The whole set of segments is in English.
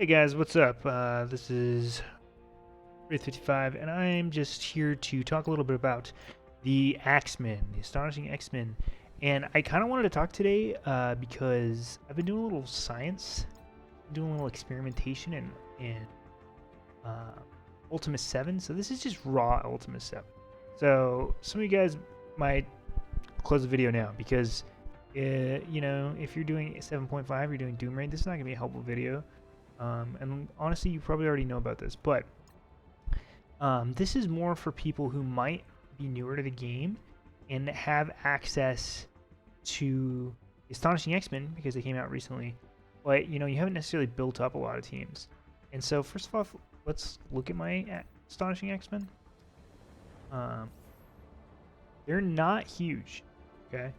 Hey guys, what's up? This is Wraith 55, and I'm just here to talk a little bit about the Axmen, the Astonishing X-Men. And I kind of wanted to talk today because I've been doing a little science, doing a little experimentation in Ultimus 7. So this is just raw Ultimus 7. So some of you guys might close the video now because, if you're doing 7.5, you're doing Doom Raid, this is not going to be a helpful video. And honestly, you probably already know about this, but this is more for people who might be newer to the game and have access to Astonishing X-men because they came out recently, but you haven't necessarily built up a lot of teams. And so first of all, let's look at my Astonishing X-men. They're not huge, okay?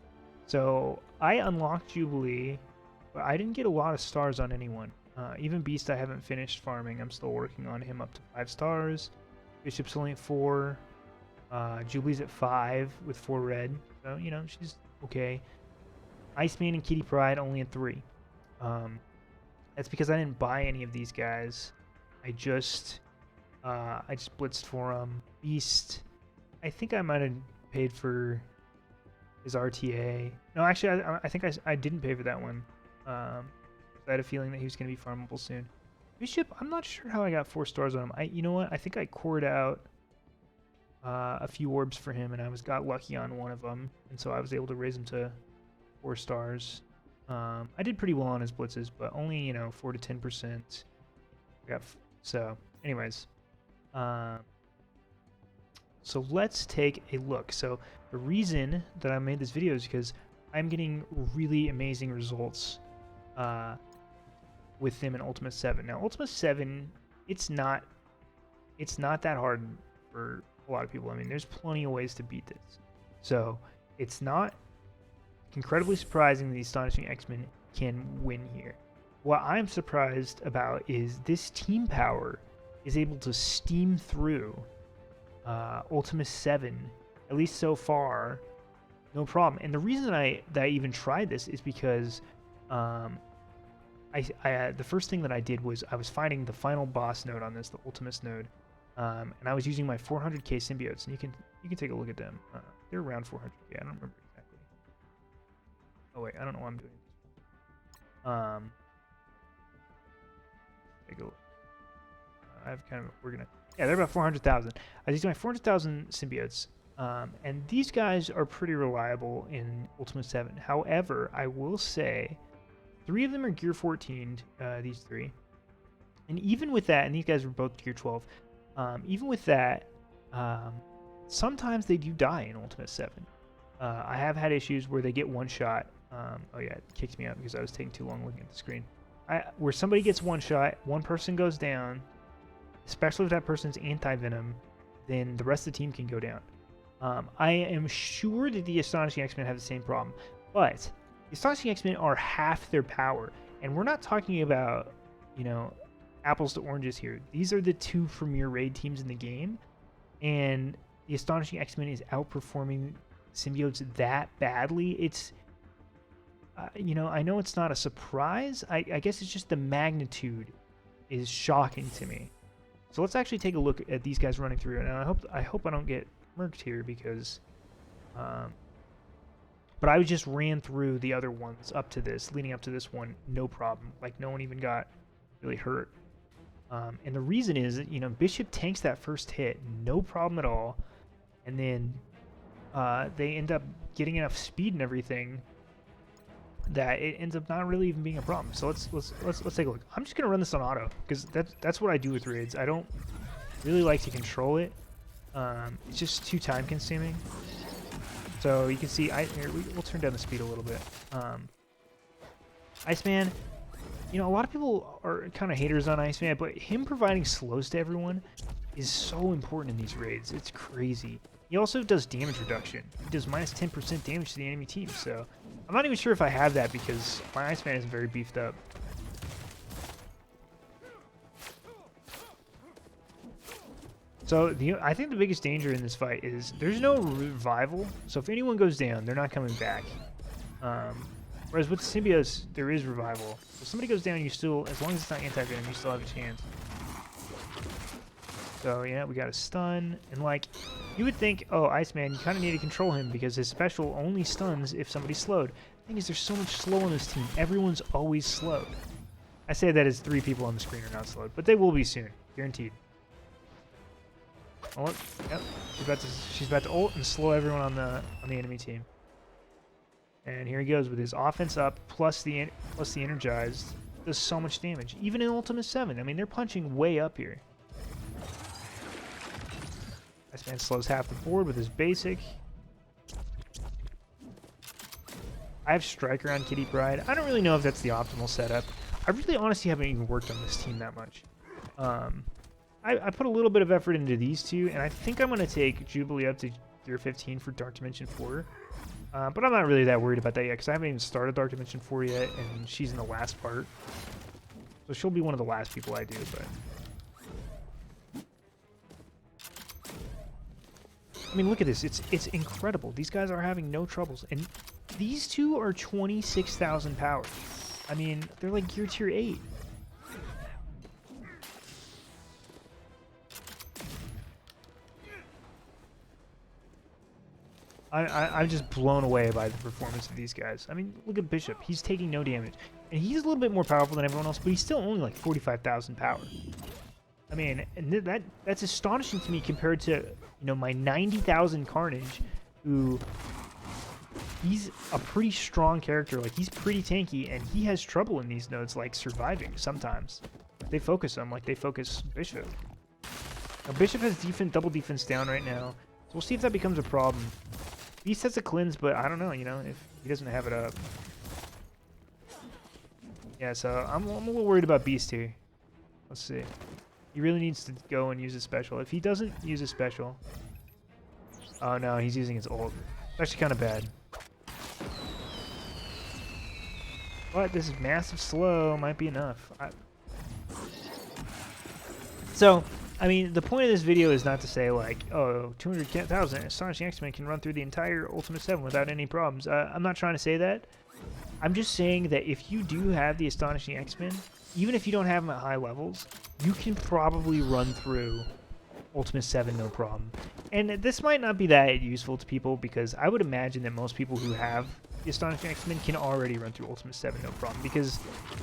So I unlocked Jubilee, but I didn't get a lot of stars on anyone. Even Beast I haven't finished farming. I'm still working on him up to 5 stars. Bishop's only at 4. Jubilee's at 5 with 4 red. So, she's okay. Iceman and Kitty Pryde only at 3. That's because I didn't buy any of these guys. I just blitzed for them. Beast, I think I might have paid for his RTA. No, actually, I think I didn't pay for that one. I had a feeling that he was going to be farmable soon. Bishop, I'm not sure how I got 4 stars on him. You know what? I think I cored out a few orbs for him, and I got lucky on one of them, and so I was able to raise him to 4 stars. I did pretty well on his blitzes, but only 4 to 10%. So, anyways, so let's take a look. So the reason that I made this video is because I'm getting really amazing results with them in Ultimus 7. Now, Ultimus 7, it's not that hard for a lot of people. I mean, there's plenty of ways to beat this. So, it's not incredibly surprising that the Astonishing X-Men can win here. What I'm surprised about is this team power is able to steam through Ultimus 7, at least so far, no problem. And the reason that I even tried this is because the first thing that I did was I was finding the final boss node on this, the Ultimus node, and I was using my 400k symbiotes, and you can take a look at them. They're around 400k. I don't remember exactly. Oh wait, I don't know what I'm doing. Take a look. They're about 400,000. I was using my 400,000 symbiotes, and these guys are pretty reliable in Ultimate 7. However, I will say 3 of them are gear 14, these 3. And even with that, and these guys were both gear 12, even with that, sometimes they do die in Ultimate 7. I have had issues where they get one shot. Oh yeah, it kicked me out because I was taking too long looking at the screen. Where somebody gets one shot, one person goes down, especially if that person's anti-venom, then the rest of the team can go down. I am sure that the Astonishing X-Men have the same problem, but the Astonishing X-Men are half their power, and we're not talking about, apples to oranges here. These are the 2 premier raid teams in the game, and the Astonishing X-Men is outperforming symbiotes that badly. It's, I know it's not a surprise. I guess it's just the magnitude is shocking to me. So let's actually take a look at these guys running through, and I hope I don't get murked here because, but I just ran through the other ones leading up to this one, no problem. Like, no one even got really hurt. And the reason is that, Bishop tanks that first hit, no problem at all. And then they end up getting enough speed and everything that it ends up not really even being a problem. So let's take a look. I'm just gonna run this on auto because that's what I do with raids. I don't really like to control it. It's just too time consuming. So you can see, we'll turn down the speed a little bit. Iceman, a lot of people are kind of haters on Iceman, but him providing slows to everyone is so important in these raids. It's crazy. He also does damage reduction. He does minus 10% damage to the enemy team, so I'm not even sure if I have that because my Iceman isn't very beefed up. So I think the biggest danger in this fight is there's no revival. So if anyone goes down, they're not coming back. Whereas with symbiotes, there is revival. If somebody goes down, you still, as long as it's not anti-venom, you still have a chance. So yeah, we got a stun, and like, you would think, oh, Iceman, you kind of need to control him because his special only stuns if somebody's slowed. The thing is, there's so much slow on this team. Everyone's always slowed. I say that as 3 people on the screen are not slowed, but they will be soon, guaranteed. Oh, yep, she's about to ult and slow everyone on the enemy team. And here he goes with his offense up plus the energized. Does so much damage, even in Ultimus 7. I mean, they're punching way up here. This man slows half the board with his basic. I have Striker on Kitty Pryde. I don't really know if that's the optimal setup. I really honestly haven't even worked on this team that much. I put a little bit of effort into these two, and I think I'm going to take Jubilee up to Gear 15 for Dark Dimension 4. But I'm not really that worried about that yet, because I haven't even started Dark Dimension 4 yet, and she's in the last part. So she'll be one of the last people I do, but... I mean, look at this. It's incredible. These guys are having no troubles. And these two are 26,000 power. I mean, they're like Gear Tier 8. I'm just blown away by the performance of these guys. I mean, look at Bishop. He's taking no damage. And he's a little bit more powerful than everyone else, but he's still only like 45,000 power. I mean, and that's astonishing to me compared to, you know, my 90,000 Carnage, who he's a pretty strong character. Like, he's pretty tanky, and he has trouble in these nodes, like, surviving sometimes. They focus him like they focus Bishop. Now, Bishop has double defense down right now, so we'll see if that becomes a problem. Beast has a cleanse, but I don't know, you know, if he doesn't have it up. Yeah, so I'm a little worried about Beast here. Let's see. He really needs to go and use his special. If he doesn't use his special... Oh no, he's using his ult. It's actually kind of bad. But this is massive slow. Might be enough. So, I mean, the point of this video is not to say, like, oh, 200,000 Astonishing X-Men can run through the entire Ultimate 7 without any problems. I'm not trying to say that. I'm just saying that if you do have the Astonishing X-Men, even if you don't have them at high levels, you can probably run through Ultimate 7 no problem. And this might not be that useful to people, because I would imagine that most people who have the Astonishing X-Men can already run through Ultimate 7 no problem, because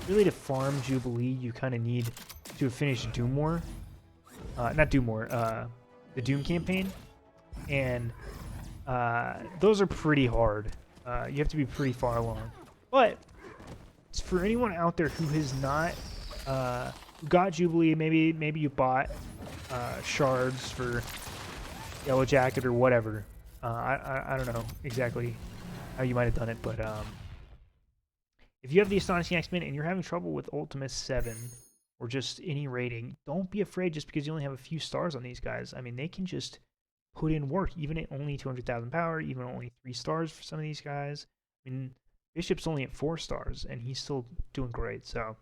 really to farm Jubilee, you kind of need to finish Doom War. Not Doom War, the Doom campaign. And those are pretty hard. You have to be pretty far along. But for anyone out there who has not got Jubilee, maybe you bought shards for Yellow Jacket or whatever. I don't know exactly how you might have done it, but if you have the Astonishing X-Men and you're having trouble with Ultimus 7 or just any rating, don't be afraid just because you only have a few stars on these guys. I mean, they can just put in work, even at only 200,000 power, even only 3 stars for some of these guys. I mean, Bishop's only at 4 stars, and he's still doing great. So,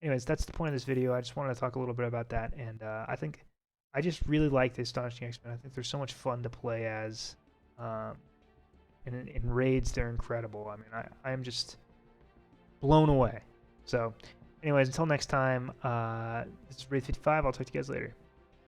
anyways, that's the point of this video. I just wanted to talk a little bit about that, and I think I just really like the Astonishing X-Men. I think they're so much fun to play as. In raids, they're incredible. I mean, I am just blown away. So, anyways, until next time, this is Raid 55. I'll talk to you guys later.